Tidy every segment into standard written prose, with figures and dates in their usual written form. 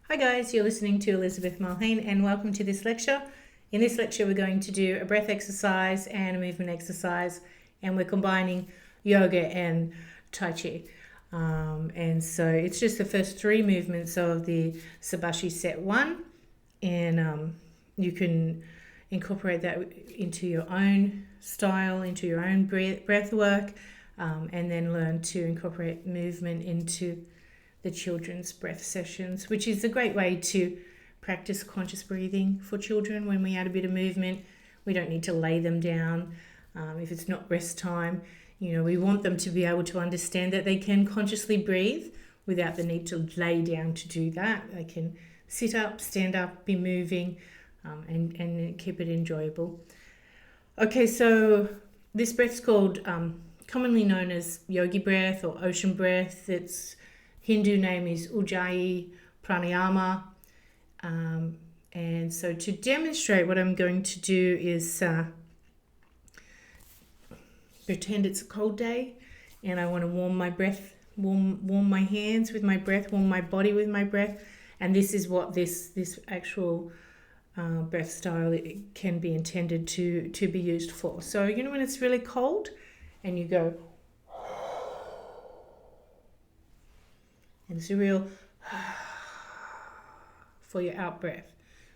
Hi guys, you're listening to Elizabeth Mulhane and welcome to this lecture. In this lecture we're going to do a breath exercise and a movement exercise, and we're combining yoga and Tai Chi. And so it's just the first three movements of the Shabashi set 1, and you can incorporate that into your own style, into your own breath work, and then learn to incorporate movement into the children's breath sessions, which is a great way to practice conscious breathing for children. When we add a bit of movement, we don't need to lay them down. If it's not rest time, we want them to be able to understand that they can consciously breathe without the need to lay down to do that. They can sit up, stand up, be moving, and keep it enjoyable. Okay, so this breath's called, commonly known as yogi breath or ocean breath. Its Hindu name is Ujjayi pranayama. And so to demonstrate, what I'm going to do is pretend it's a cold day and I want to warm my breath, warm my hands with my breath, warm my body with my breath. And this is what this actual breath style it can be intended to be used for. So when it's really cold and you go, and it's a real for your out breath.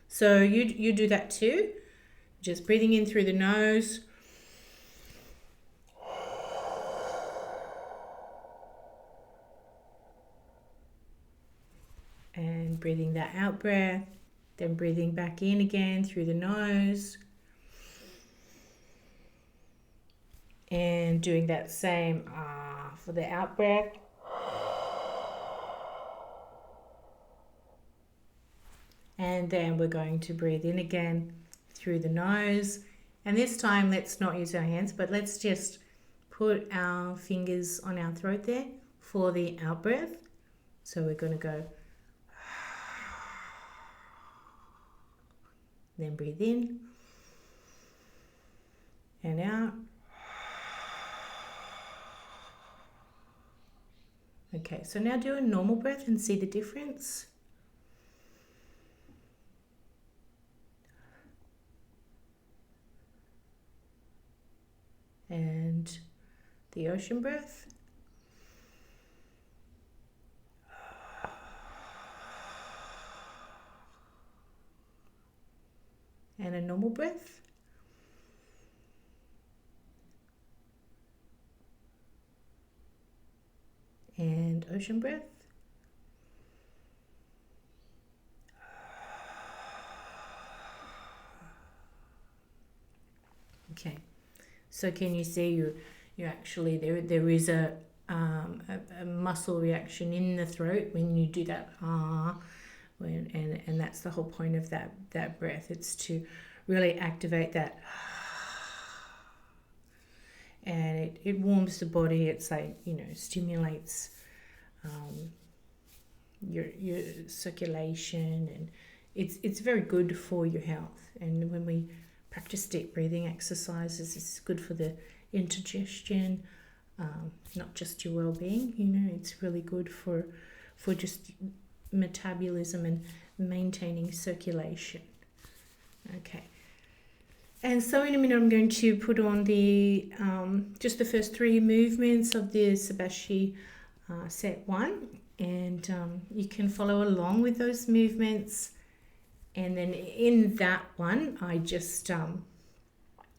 So you do that too, just breathing in through the nose, and breathing that out breath, then breathing back in again through the nose, and doing that same for the out breath. And then we're going to breathe in again through the nose. And this time, let's not use our hands, but let's just put our fingers on our throat there for the out breath. So we're going to go, then breathe in and out. Okay, so now do a normal breath and see the difference. And the ocean breath. And a normal breath. And ocean breath. Okay. So can you see you actually there is a muscle reaction in the throat when you do that and that's the whole point of that breath. It's to really activate that, and it warms the body. It's like stimulates your circulation, and it's very good for your health. And when we practice deep breathing exercises, it's good for the indigestion, not just your well-being. It's really good for just metabolism and maintaining circulation. Okay, and so in a minute I'm going to put on the just the first three movements of the Shabashi set 1, and you can follow along with those movements. And then in that one, I just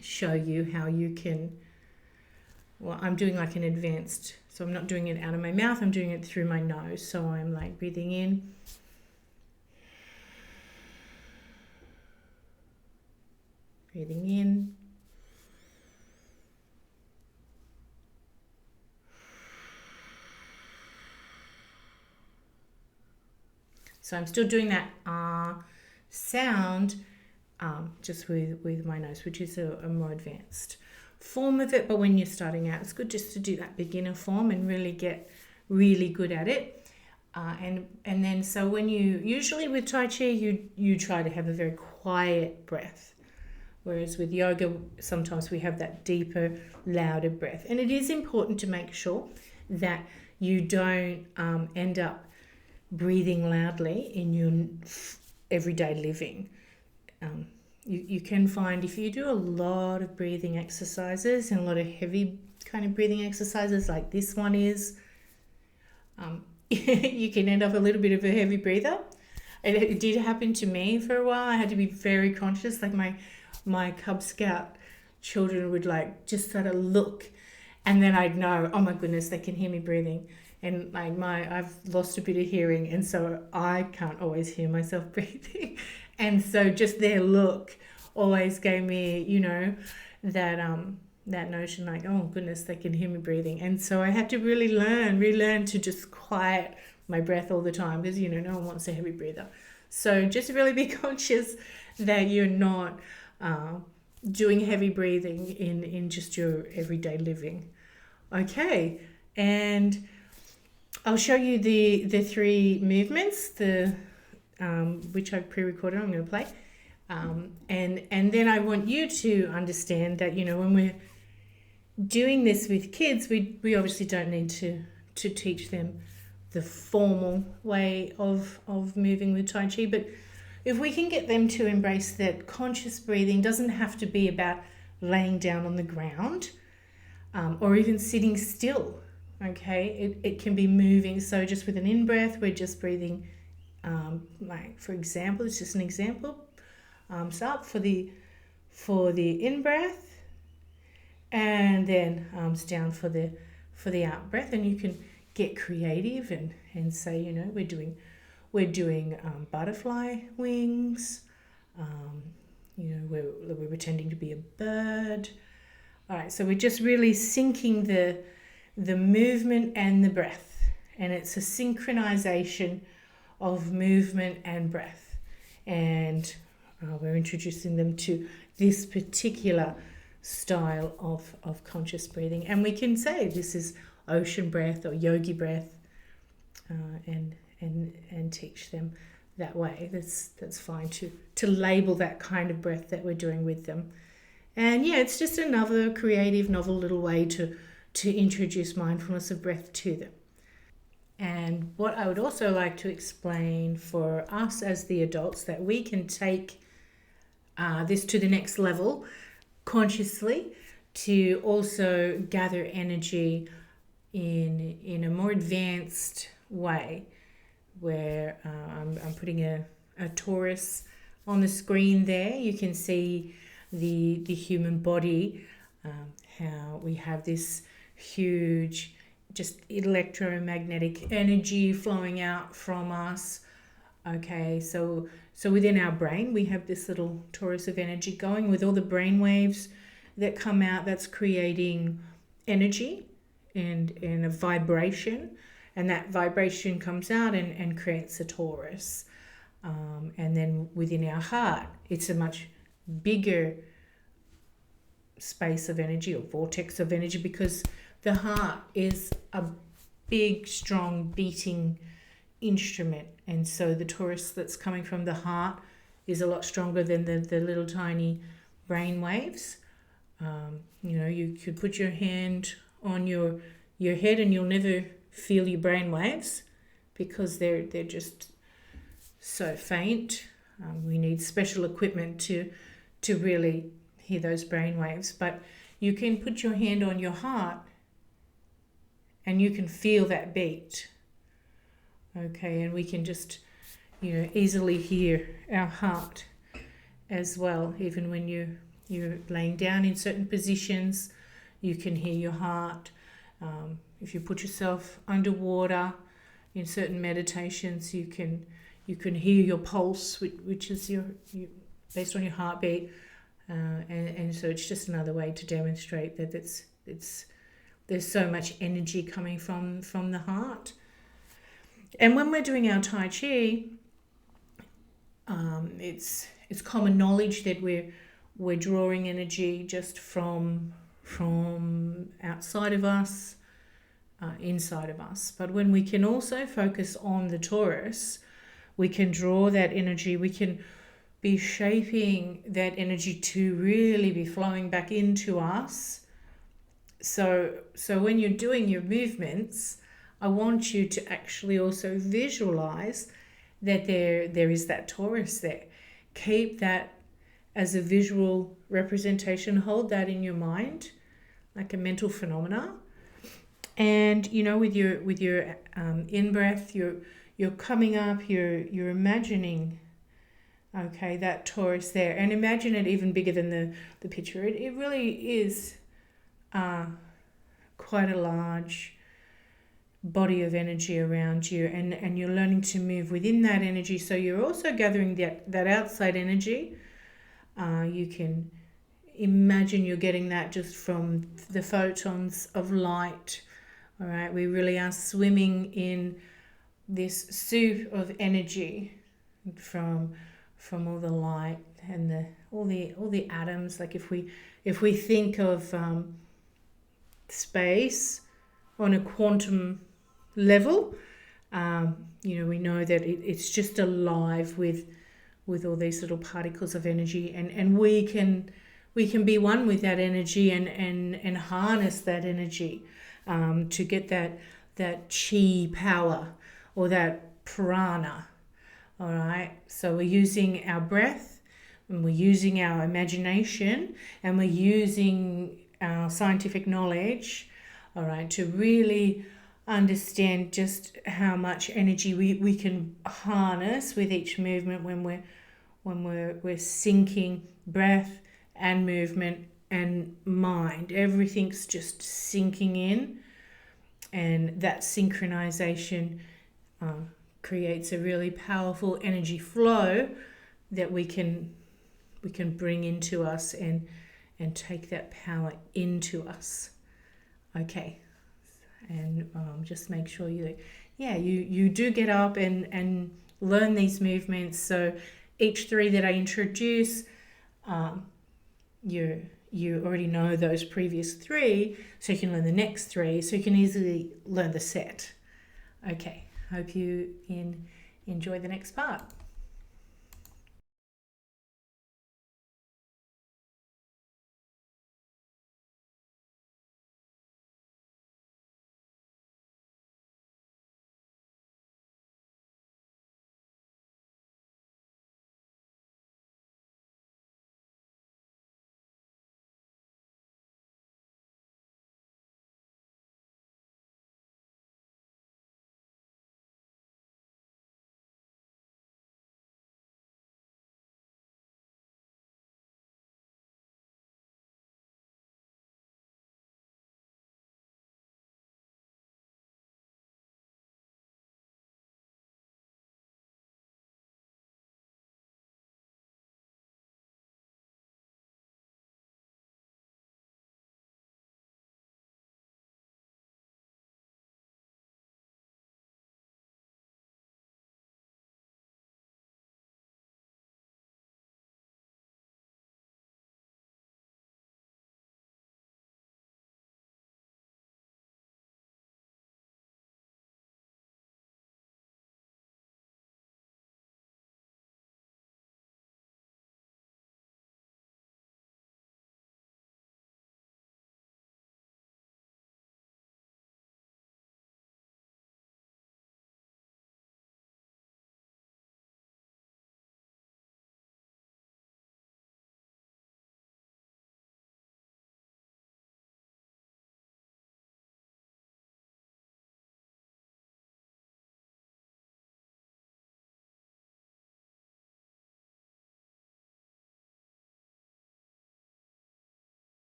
show you how you can, I'm doing like an advanced, so I'm not doing it out of my mouth, I'm doing it through my nose. So I'm like breathing in, breathing in, so I'm still doing that sound just with my nose, which is a more advanced form of it. But when you're starting out, it's good just to do that beginner form and really get really good at it. And then so when usually with Tai Chi you try to have a very quiet breath, whereas with yoga sometimes we have that deeper, louder breath. And it is important to make sure that you don't end up breathing loudly in your everyday living. You can find if you do a lot of breathing exercises and a lot of heavy kind of breathing exercises like this one is, you can end up a little bit of a heavy breather. It did happen to me for a while. I had to be very conscious. Like my Cub Scout children would like just sort of look, and then I'd know, oh my goodness, they can hear me breathing. And like I've lost a bit of hearing, and so I can't always hear myself breathing. And so just their look always gave me, that notion like, oh goodness, they can hear me breathing. And so I had to really relearn to just quiet my breath all the time, because no one wants a heavy breather. So just really be conscious that you're not doing heavy breathing in just your everyday living. Okay, and I'll show you the three movements, which I've pre-recorded. I'm going to play, and then I want you to understand that when we're doing this with kids, we obviously don't need to teach them the formal way of moving with Tai Chi, but if we can get them to embrace that conscious breathing doesn't have to be about laying down on the ground or even sitting still. Okay, it can be moving. So just with an in-breath, we're just breathing, like for example, it's just an example. Arms up for the in-breath, and then arms down for the out-breath. And you can get creative and say, we're doing butterfly wings. We're pretending to be a bird. All right, so we're just really syncing the movement and the breath, and it's a synchronization of movement and breath, and we're introducing them to this particular style of conscious breathing. And we can say this is ocean breath or yogi breath, and teach them that way. That's fine to label that kind of breath that we're doing with them. And it's just another creative, novel little way to introduce mindfulness of breath to them. And what I would also like to explain for us as the adults, that we can take this to the next level consciously, to also gather energy in a more advanced way, where I'm putting a torus on the screen there. You can see the human body, how we have this huge just electromagnetic energy flowing out from us. Okay, so within our brain we have this little torus of energy going, with all the brain waves that come out, that's creating energy and a vibration, and that vibration comes out and creates a torus. And then within our heart, it's a much bigger space of energy or vortex of energy, because the heart is a big, strong, beating instrument. And so the torus that's coming from the heart is a lot stronger than the little tiny brain waves. You could put your hand on your head and you'll never feel your brain waves, because they're just so faint. We need special equipment to really hear those brain waves. But you can put your hand on your heart and you can feel that beat. Okay, and we can just easily hear our heart as well. Even when you're laying down in certain positions, you can hear your heart. If you put yourself underwater in certain meditations, you can hear your pulse, which is your based on your heartbeat, and so it's just another way to demonstrate that there's so much energy coming from the heart. And when we're doing our Tai Chi, it's common knowledge that we're drawing energy just from outside of us, inside of us. But when we can also focus on the torus, we can draw that energy. We can be shaping that energy to really be flowing back into us. So when you're doing your movements, I want you to actually also visualize that there is that torus there. Keep that as a visual representation. Hold that in your mind, like a mental phenomena. And with your in breath, you're coming up. You're imagining, okay, that torus there, and imagine it even bigger than the picture. It really is quite a large body of energy around you, and you're learning to move within that energy. So you're also gathering that outside energy. You can imagine you're getting that just from the photons of light. All right, we really are swimming in this soup of energy from all the light and all the atoms. Like if we think of space on a quantum level, we know that it's just alive with all these little particles of energy, and we can be one with that energy and harness that energy to get that chi power or that prana. All right, so we're using our breath, and we're using our imagination, and we're using our scientific knowledge, all right, to really understand just how much energy we can harness with each movement when we're syncing breath and movement and mind. Everything's just sinking in, and that synchronization creates a really powerful energy flow that we can bring into us and take that power into us. Okay, and just make sure you do get up and learn these movements. So each 3 that I introduce, you already know those previous 3, so you can learn the next 3, so you can easily learn the set. Okay, hope you enjoy the next part.